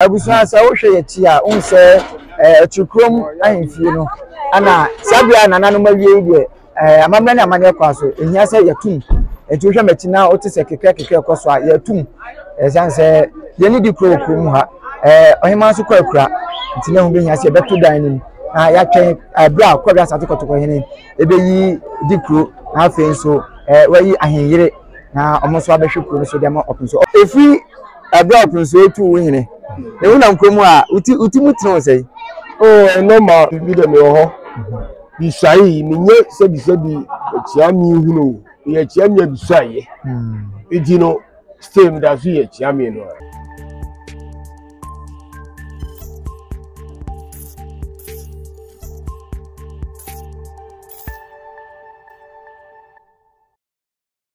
Abusuan sa wo hwe yeti a unse chukrom ahemfie no ana sabia nananom awie de amamna na amane kwa so ehia se yatum etu hwe matina otise keke koso a yatum esanse yeni di krom ha ohima so kwa kura ntina hu behia se beto dan nim na ya twen bra kwabia satekotoko hene ebeyi di kro na afen so wayi ahenyere na omoso abehwe kro so de ma openso efi abra openso etu wo hene una nkomu a uti mutino sei normal video me ho bi sai minye se bi chia mi hunu ye chia mi bi sai edi no stem da fi ye chia mi no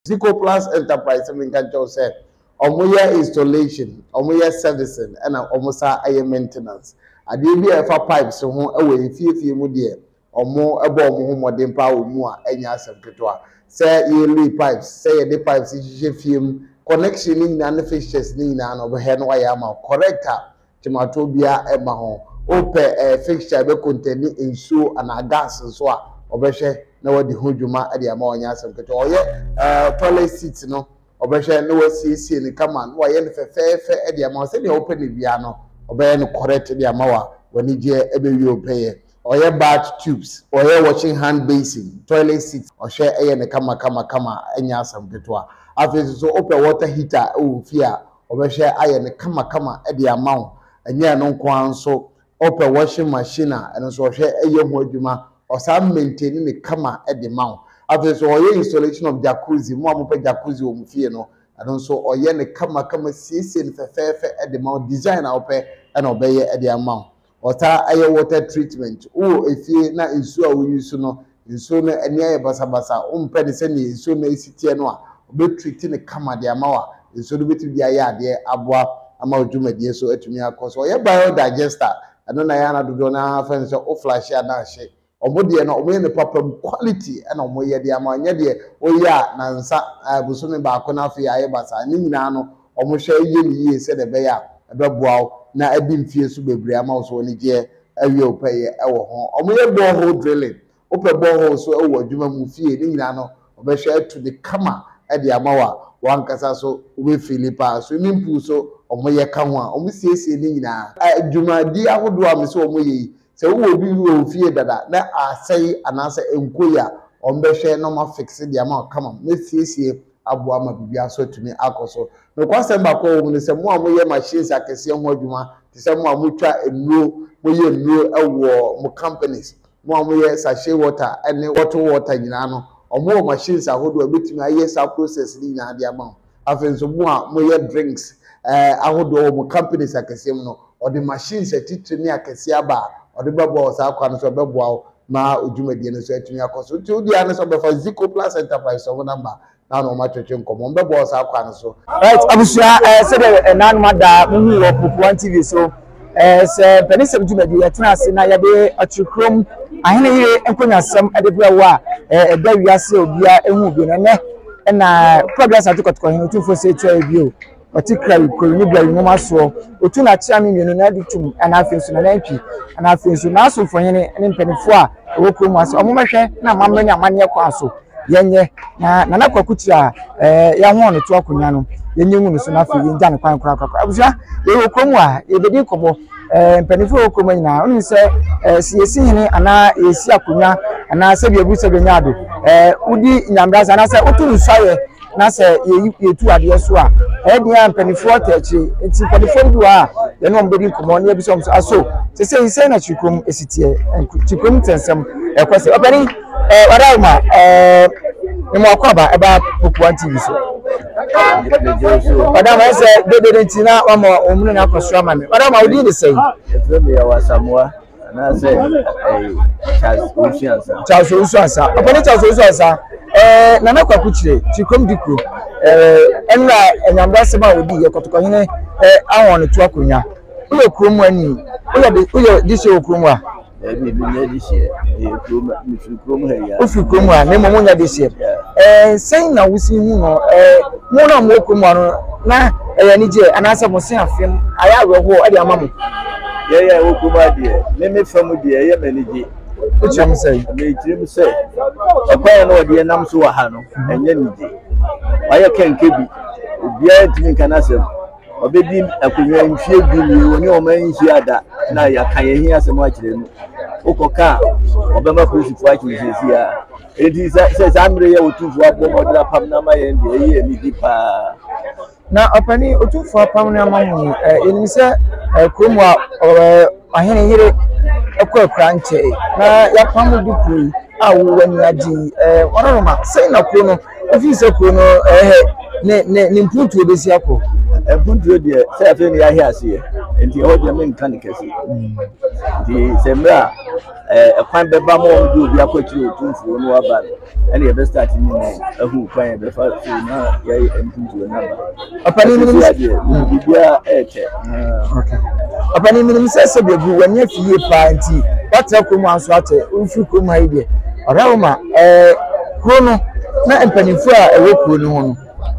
Zico Plus Enterprise Minkancho said omoya installation omoya servicing and omosa aye maintenance ade bi e fa pipes ho ewe fiefie mu de omo ebo omo ho modern pa omu a enya asem keto say ye pipes say the pipes je fiem connection ni na the fixtures ni na no be he no ya ma corrector tomato bia e ma ho ope fixture be contain insuo and gas so a obehwe na wadi hodwuma ade ama onya asem keto oye toilet seat no obehwe no wasiesie ni kama no ye fefefe e de ama se de open ni bia no obeye no correct de ama wa wani je ebewi opeye oye bath tubes oye washing hand basin toilet seat ohwe eye ne kama enya asam keto afese so open water heater o fia obehwe aye ne kama e de ama wo enya no kwan so open washing machine eno so ohwe eye ho adwuma osa maintain ni kama e de ma wo after oye installation of jacuzzi mo amope jacuzzi o mfie no adon so oye ne kama siesie ne fefefe e de ma design a ope na obeye e de ama ota aye water treatment o efie na nsu a wo use no nsu no ene aye basabasa o mpe de se ne nsu na esitie no a obe treat ne kama de ama wa nsu do beti bia ya de aboa ama odwumadie so atumi akoso oye biodigester eno na ya na dodo na fa nso o flash ya na hye omode na omoye ne papam quality na omoye de ama nya de oya na nsa busumi ba ko na afi aye basa ni nyina no omohwe ye ni ye se de be ya ebeboa na adi mfie so bebre ama so ni je awie opeye ewo ho omoye borehole drilling ope borehole so ewo adwuma mu fie ni nyina no obehwe to the kama e de ama wa wankasa so we filipa so ni mpu so omoye ka ho a omosiesie ni nyina adwuma di ahodo a me so omoye se wo bi wo fie dada na asai anase enkoya ombehwe no ma fix dia ma kama na siesie abo ama bibia so tumi akoso no kwase mba ko wo ne se mo amoye machines akese ho adwuma ti se mo amotwa enuro moye enuro ewo mo companies mo amoye sachet water ene water nyina no omo machines ahodo abetumi aye sa process ni nyina dia ma afenso mo a moye drinks ahodo mo companies akese mo no o the machines atitire ni akese aba odebebo sa akwa no so beboa ma odwumadie no so atumi akoso ti odi ane so befa Zico Plus Enterprise so number na no ma twetwe nkomo bebo sa akwa no so right abusua se de nanu mada mu wo Pokuan TV so se penisem dwumadie yetena ase na yabe atwekrom ahene yire enkonyasem edebra wa eda wiase obia ehu bi no ne na progress atukotoko hene tufo se twa ebio otikrai ko ni bla ni maso otu na chia mi mienu na ditum ana afensu na nantwi ana afensu na asofo hene ne mpanifo a ewokuo mu ase omomehwe na mamre ni amane kwa so yenye na nakwakutia ya ho no to akonya no yenye mu no so na afi yenja ne kwan kra abusha ye wokuo mu a ye bedi kobo mpanifo wokuo mu nyina oni se siesi hene ana yesi akonya ana se bia busa benyado udi nyambraza na se otu nsaye na se yetu ade so a dia mpanifo tachi enti mpanifo bi wa ye no mbedi komo ne bi so aso se se na chikrom esitie chikrom tensem ekwese obani wadauma mo akwaba eba Pokuan TV so wadauma se dede ntina wa mo omunu na akosua ma me wadauma odi de sei efremi ya wasamwa na se Charles Usuansa obani Charles Usuansa na nakwakuchire chikrom dikro enra enyambra sema odi ye kotoko hene awon ne to akonya uye krom ani uye dise okrom a binya dise krom ha ya ofi krom a ne momonya dise sei na wusi hu no mo na mo krom no na nije anasa mo se afem aya awo ade ama mo ye wo kuma de me fam de ye manije o cham say me tirim say akwa na ode nam so wa ha no enye nije waya kenkebi obia timi kanasem obedi akunwa nhwie bi woni o man nhwie ada na ya kan ye hia asem akire no ukoka obema polisi fo akire sesi a edi se zamre ye otufu abo modra pam na ma ye ndi ye ni dipa na opani otufu apam na ma mu enim se kromu a ahene hire ekwa nche na ya pam dupui a wo wani agi onoma sei na kro no ofi se kro no ne mpuntu obesi akọ mpuntu de se afi ni ahia ase enti ho de men kan kesi di semra ekwan beba mo do obi akwatiri otunfu no aba ene ye be start ni no ahu kwan be fa na ye mpuntu na ba opani mi bibia ete okay opani mi se bebu wanya fie pa nti watra kromu anso ate ofi kromu ha ide orawma kro no na empanifo a ewo kro no ho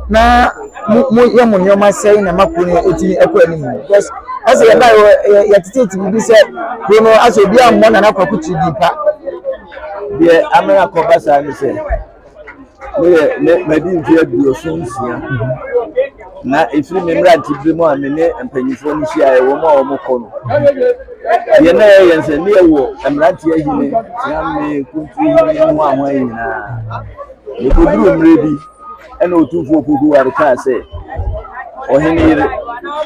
na mo ye mo nyoma sei na makuni etini ekwa ni mu because ase ya ba ya tititi bi se kro no aso bi ammo na nakwakuchi dipa de amena ko basa ni se me madi mfie bio sonsia na ifiri memra tibri mo amene empanyifo ni hia e wo ma wo mo kono ye na ye nse ne wo emranti ahine ya me kuntu hine mo ahwan nyina e koduru mrebi ena otufu okuku warika se ohine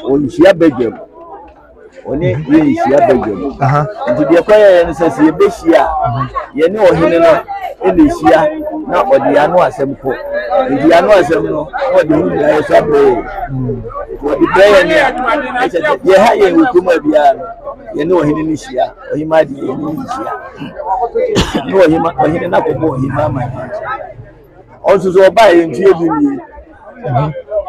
onhia begem oni ye nhia begem nti de kwa ye nse se ye behia ye ne ohine no ene hia na odi anu asem ko odi anu asem no odi hu ya ye sabre odi breye ne ye ha ye hukuma bia ye ne ohine ni hia ohima di ye ni hia no ohine na ko bo ohima ma also so ba ye ntie bi ni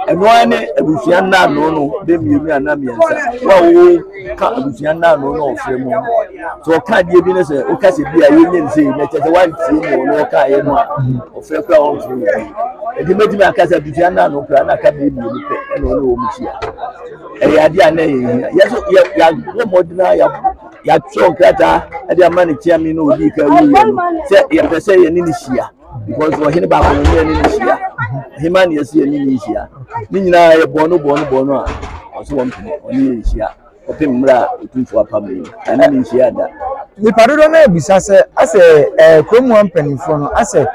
eno ane abufian na no de mienu anamiensa wa wo ka abufian na no ofremu so ka die bi ne se o ka se bi a ye nyen se ne tete wan tie no ka ye no ofre kwa on fru edi medimi akasa abufian na no kra na ka bi mienu pe eno wo mu chia e ya dia na ye so ya go modina ya tso krata edi amani chia mi no odi ka wi no se ye pese ye ni hia because we hini ba ko ni hia himani yesi ni hia ni nyina ye bono a so won pini oni hia opim mra otunfu apam ani ni hia da ni padodo na ebisa se ase kromu ampanifo no ase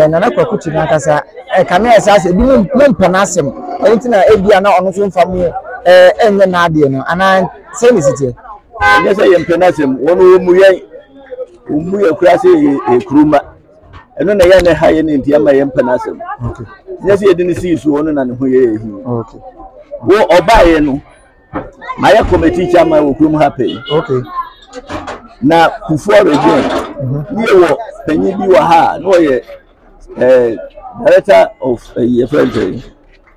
nana kwakuchi na kasa kame ase bi mempanasem enti na ebia na ono so mfamu enye na ade no ana se ni sitie ye se ye mpanasem wono mu ye kura se kruma eno na ye ne ha ye ne ntia ma ye mpanasem okay yes ye dini see so ono na ne ho ye ehi okay wo obaye no my committee chairman wo krum happy okay na kufu region ni wo panyi bi wa ha no ye director of ye friend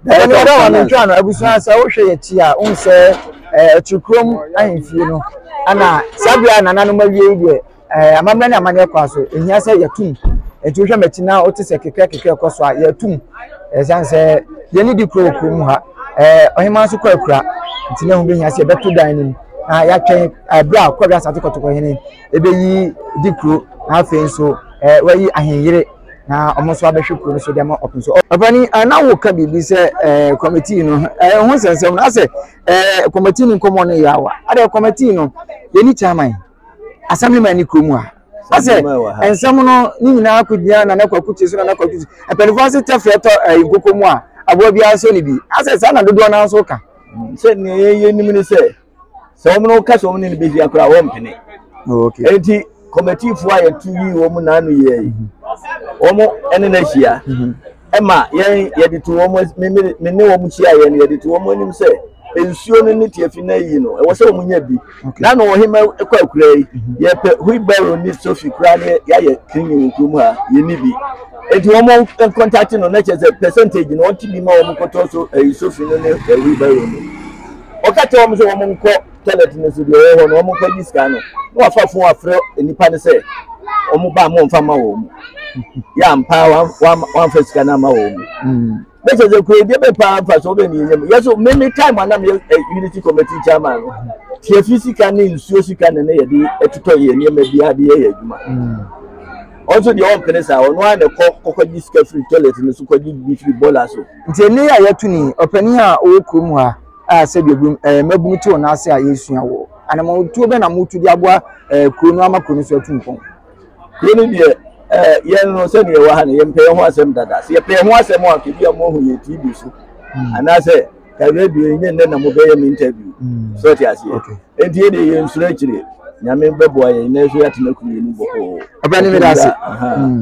director wa ntwa no abusuan sa wo hwe ye ti a unse chukrom ahemfie no ana sabia nananu mawie de amamra na amanye kwa so ehia se yatum etuhwe matina otise keke koso a yatum esanse ye ni di krom ha ohima so kwa kura ntina hu behia se beto dan nim na ya twen bra kwabia sate kotoko hene ebeyi di kro na afen so wayi ahenyere na omoso abehwe kro so de ma open so obani na wo ka bibi se committee no ho sensem na se committee ni komo no yawa ade committee no ye ni chairman assemblyman ni kro mu a ase ensem no ni nyina akodia na nakwakuchi so na nakwakuchi epenifo se tefeto nkoko mu a abo bia so ni bi ase sa na dodo na so ka se ne ye ni mi se omo ka so omo ni be bia kra wo mpene okay enti committee fo aye tu yi omo na anu ye omo ene na hia ema ye de tu omo me ne omo hia ye ne ye de tu omo nim se ensuo no ni tiafi na yi no e wo se omo nya bi na no ohima ekwa akura yi ye pe huibaro ni sofi kura ne ya ye kini nkum ha ye ni bi enti omo contact no na che percentage no onti bi ma omo koto so sofi no ne huibaro no okate omo so omo nko toilet ne so de ho no omo kwa diska no no afa fun afre enipa ne se omo ba mo mfa ma wo mu ya mpa wa fasika na ma wo mu But as a create the power for so many years. Yes, so many time when I'm a unity committee chairman. Tia physical and social and a tutorial near maybe idea. Also, the old pennies are one the cocoa free toilet in the super beef ballers. Ntene ya yatuni opani a okum ha a se bebum mabutu na ase a yesua wo anama tu be na mutu di aboa kunu amakunu so atunpon kunu de ye no se ne wa ha ne ye mpe ho asem dada se ye pe ho asem a ke bia mo ho ye TV so ana se ka radio nye ne na mo be ye interview so ti ase enti ye de ye nsura chire nyame bebo aye na so yatena kunu ni boko abani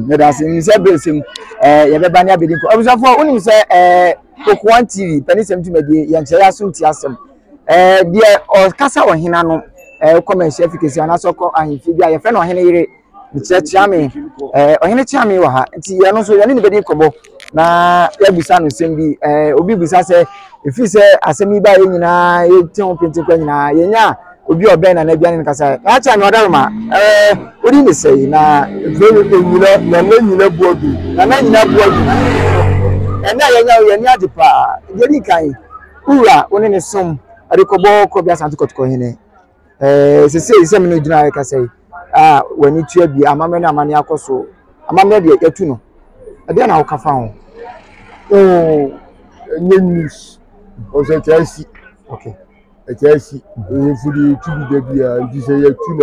me dase nse besem ye beba ne abedi ko obusafo onim se Kokwan TV penisem tumedi ye nche aso nti asem de o kasa ohina no commercial efficacy anasoko ahimfi bia ye fe no ohene yire chiame ohene chiame wa ha nti ye no so ye ne bedi kobo na ya bisa no sem bi obi bisa se efi se asem ba ye nyina ye ti ho penti kwa nyina ye nya obi oben na bia ne kasa acha me odaruma odi ni sei na nyina buodu ena ye nya dipa je ni kan ura oni ne som adikobo ko bia santu kotoko hene se me no dina ka sei wani tua bi amame na amane akoso amame de yatu no ade na wo ka fa ho news o se tiasi okay tiasi fudi tubi de bia ndi se yatu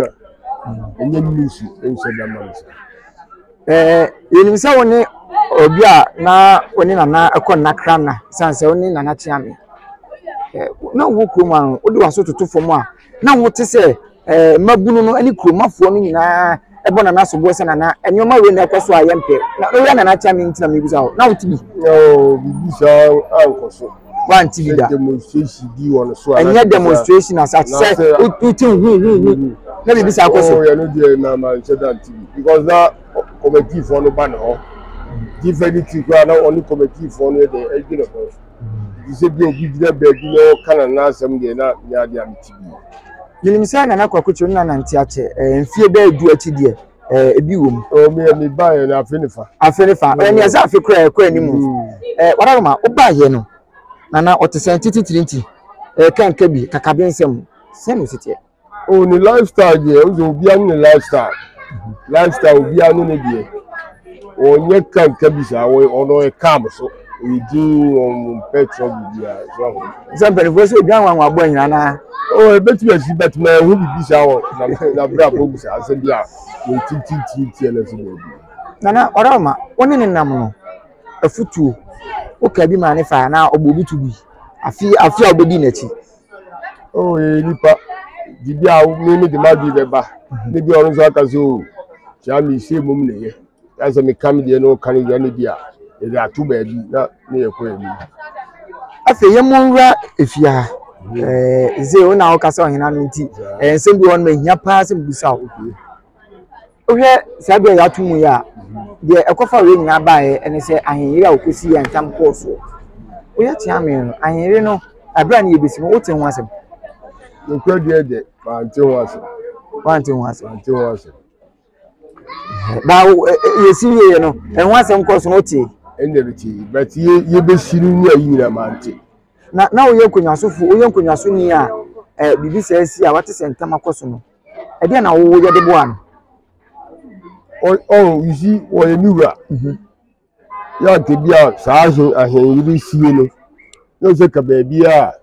na news ense da mansa yenim se woni obi a na woni nana ekon nakrana sanse woni nana chiame na wo kroma odi waso totofo a na wo te se mabunu no ani kromafo no nyina ebo nana so bo se nana enyoma we na ekoso ayempe na we nana chiame ntina mebuza ho na wo tibi bibisa ankoso wan tibi da demonstration di won so anya demonstration as at say utin na bibisa akoso ya no de na man say that tibi because that committee for no ban ho different things na only committee for no dey egin of you say bi obi dey beg no kana na asem dey na nya dey am tibi yelimisa na kwakuchu na nanti ache mfie be edu achi die ebi wom me buy na afenifa eni asa afekura kwa animu wararoma obaye no nana otesen titirinti kan kabi kakabensem senu sitie ni lifestyle dey obi an ni lifestyle obi an ni dey onye kan kabi sa ono e kam so edi on petrol bia so example for so bian wan abo nyina na betu asi betma hu bibisa wo na bra bo bisa asebia we titi na so bi nana orama woni ne nam no afutuo o ka bi ma ne fa na obobi tubi afi obodi na chi nipa dibia me de ma bi beba ne bi orun so aka so chami se mum ne ye asa me kam de no kan ya ne bia e da tu ba bi na ne ye ko emi afi ye monra efia ze ona o kasa ohina no nti ensem bi won ma hia pa sem busa o hwe sabe ya tumu ya de ekofa we nyina baaye ene se ahenye a okosi ya ntam course o ya tia me no ahenye no abra ne yebesi mo wote ho asem no kwade de pante ho asem ba yesi ye no ho asem course no tie energy but ye be shiru ni ayi na mante na oye konyaso ni a bibi se asi a wate se ntam akoso no e de na wo ye de bo an you see what you were ya te bia sa ahen yiri sie no se ka ba bia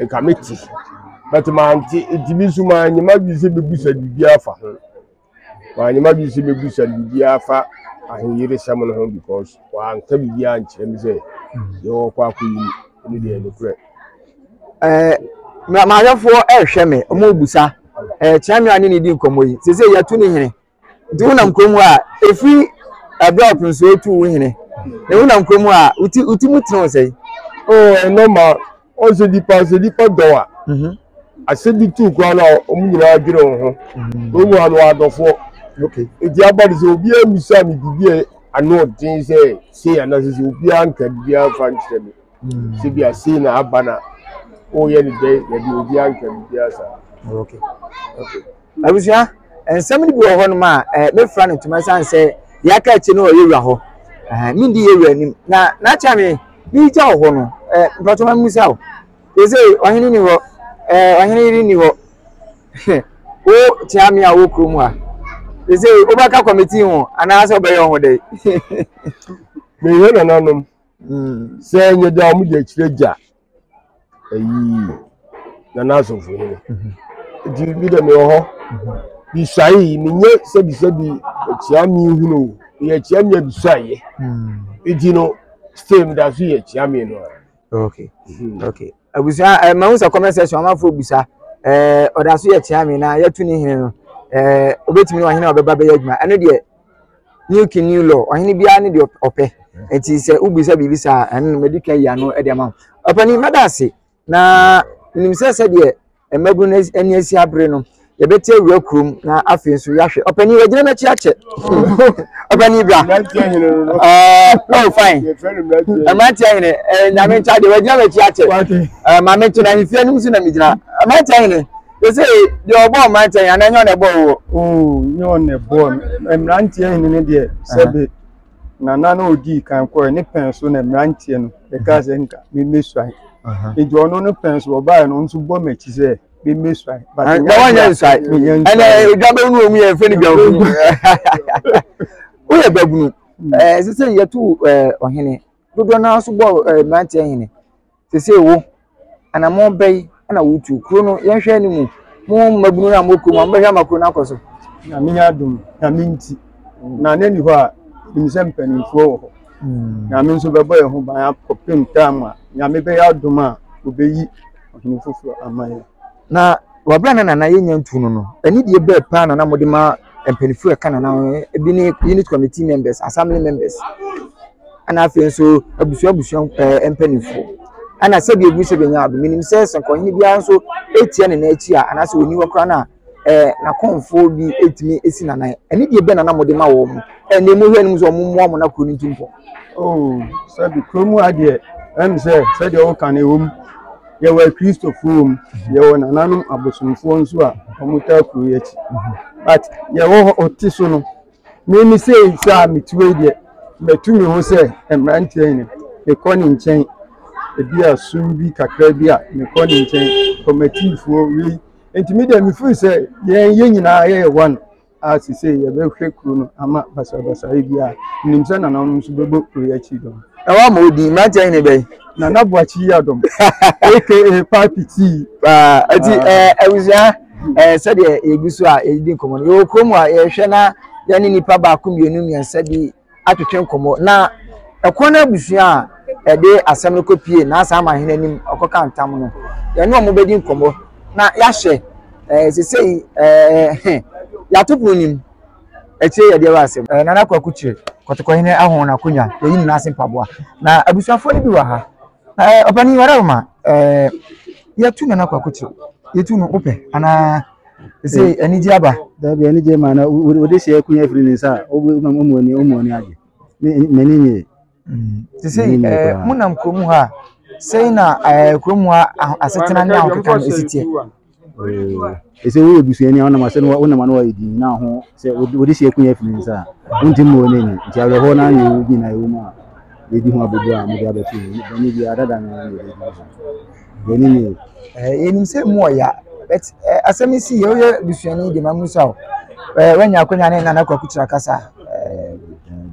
e committee but mante edibi su ma nyima bi se bebusa bibia fa ho ma nyima bi se bebusa bibia fa ahen yiri sam no ho because wa anka bibia nche mi se yo kwa kuyi ni de no pre ma yafo hwe me o mo busa chiame ani ni di nkomoyi sese ya tu ni hene nti wona nkomu a efi abia opinso etu wo hene e wona nkomu a uti mutino sei normal o se di do a asedi tu kwa na o mu nyina adwere ho o mu anu adofo okay edi abadi se obi amisa mi bibie anu din se ya na se obi anka bibia fa nchemi se bia se na abana o ye ni de ya obi anka bibia sa okay abusia ensem ni bi wo ho no ma me fra no tuma san se ya ka chi no yewura ho mi ndi yewura nim na cha me bi ja ho no mpato ma musa o eze ohene ni ho ohene ni ho o tiami a wo krom a eze obaka committee ho ana so be ho dey me yena nanom se nye da mu de kireja ayi na naso fo ni di bi de me ho bi sai mi nye se bi tiami hu no ye tiami bi sai edi no stem da so ye tiami no okay okay abusa ma unsa comment section ma fo busa oda so ye tiami na ye tu ni hene no obetimi wa hene obeba be yaduma eno de new law ohene bia ne de ope enti se ubisa bibisa eno medical ya no e de ma opani madase na nimse de emagru na eni asi abre no ye beti awura krum na afi so yahwe opani wagina na chi ache opani bia oh fine amati ahine na me cha de wagina na chi ache ma me tuna hifia nim so na migina amati ahine they say the obo amati ahine na nyo na bo nyo na bo emranti ahine ne de sebe na na odi kan ko ne pen so na emranti no e ka se nka me mesuai ejo ono no pen so oba no nso bo machi se be mesuai but na wanya nsai ana ejabe nu omu ye feni bia ofu o ye babunu sese yetu ohene dodo na so bo manti ehene sese wo ana mo bai ana wutu kro no ye hwe ni mu mo mabunu na mo kro mo behwa makro na koso na minya dum na minti na nani ho a nimse mpanimfo ho na me nso bebo ye ho ban akopem tama na me be ya dum a obeyi ohene foforo amaye na wabra na ye nyantu no ani de be pa na mo de ma mpanimfo e kana na ebi ni unit committee members assembly members ana afi nso abusu mpanimfo ana sabi ebusu be nya ado minim se sanko hini bia nso etia ne na achi a ana se oni wakra na na konfo bi etimi esi na nan ani de be na mo de ma wo mu ene mo hwe nim so mo mo na kro ni tumpo oh sabi kromu ade em se de o kan ewom ye wa Christopher ye wo na nanum abosumfo nso a omuta kro yachi but ye wo otiso no me say sa mitwe de metumi ho se emranti ene e koni nchen ebi asum bi kakra bi a me koni nchen committee wi enti de mi fu se ye nyina ye one as say ye be hwe kro no ama basa bi a nimse na nanum so bebo kro yachi do wa mo di manti ene be na nabuachi ya dom aka papiti ati awuzia said egusu a edi komo no yo komo a ye hwe na ya ni nipa ba ko mienu miensa bi atwetwe komo na ekona abusua a de asem ko pie na asa ma hene nim okoka ntam no ye no mo bedi komo na ya hye sesei ya topu nim eche ye de wa asem na na kwakuchire kotoko hene ahon na kunya ye yin na asem paboa na abusuafo ni bi wa ha opani warama ya tuna na kwakuchire yetu no ope ana say eniji aba da bi eniji ma na odi se kunya firi ni sa omoni age menini say munam kromu ha say na kromu ha asetena na akeka no esitie ese wo ebusu ani ona ma se no ona ma no edi na ho se odi se kunya firi ni sa unti mo ni nti awe ho na ni bi na ewu ma edi ho abudu a mo ga betu ni bi adada na ni enim se mo ya but asemisi ye bisuani de mamusa wanya akonya na na kwakuchira kasa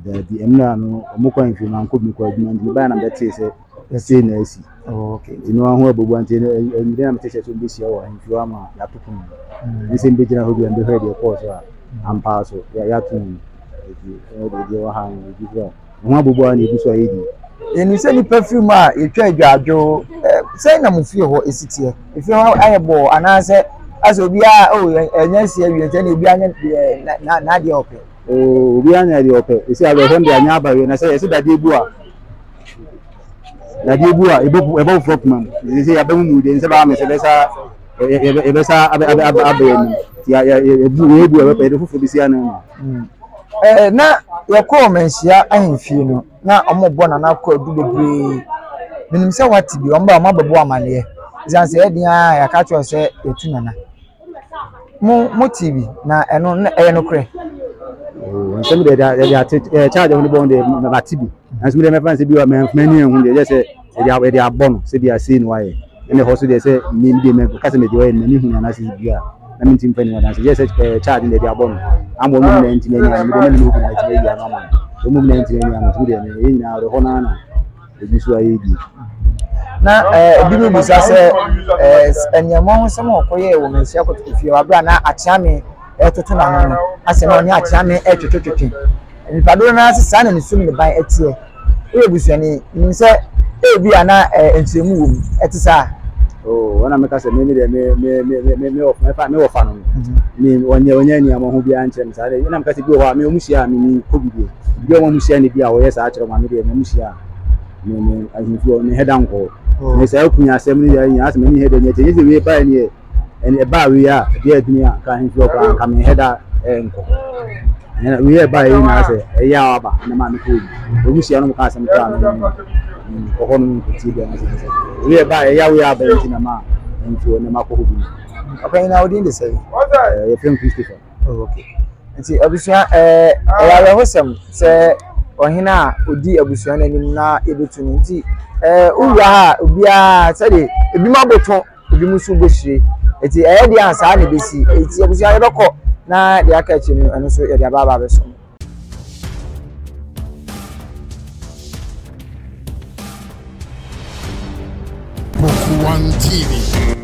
the emna no omukwa nfi na nko mi kwa aduma ndi ba na beti se na esi okay dino ho abubu ante ndi na mteche so bisi o nfi wa ma ya tupun ni se mbe jina hobi ambe hedi ko so ampa so ya tun di wa ha ni di ho abubu ani bi so ayidi eni se ni perfume a etwa adwadwo se na mufie ho esitie ife ho ayebo anase aso bia enyansi awie nte na bia na de ope obi anya de ope esi alo ho ndi anya abawe na se esi dade ebu a ebo frogman esi ya bemu mu de se ba me se besa ebesa abawe ni ya ebu ebe pe fufu bisi ana na yakọ menhia ahemfie no na omobo na nakọ adu bebre minim se wati bi omba mababo amane zanse edian ya ka cho se etu nana mo TV na eno no kre nsem de charge on the bond na TV and so me fan say bi wa many hu dey say e dey abon say dey say no why and the host dey say me dey me ka say me dey why many hu na say bi a na me tim fan na say yes charge dey abon am mo me na nti na me dey me no na ti ya mama o mo me na nti na me dey me e nya ho na ebi so ayi bi na ebi no bi say enyamo ho se mo koye wo mensi akoto fie wa bra na achiame etoto na no ase na onye achiame etwetwetwe nipado na ase sa na nisum ne ban etie e busuani nse ebi ana enchemu wo etisa oh wana meka se me dey me of no me onye ni amo ho bia nche me sa dey na meka se bi ho me omusia me ni kobide bi o omusia ne bi a wo yes a kire ma me dey omusia me ahimfo ne hedanko me say akunya asem ni ya asem ni heda nyete yeze we ba ni e ba we ya dey dunia ka ahimfo ka ka me heda enko na we ba yi na say e ya aba na ma me ko omusia no ka asem ka no ko hon ti be na say we ba e ya we aba ti na ma ahimfo na ma ko hobi okay na odin dey say e friend Christopher okay nti abusua ya hosem say ohina odi abusua na nim na ebetu nti uwa ha obia sede ebi maboto ebi musu bohire eti dey ansa na besi eti abusua yebekọ na de aka chi no eno so ye de ababa beso Boku One TV.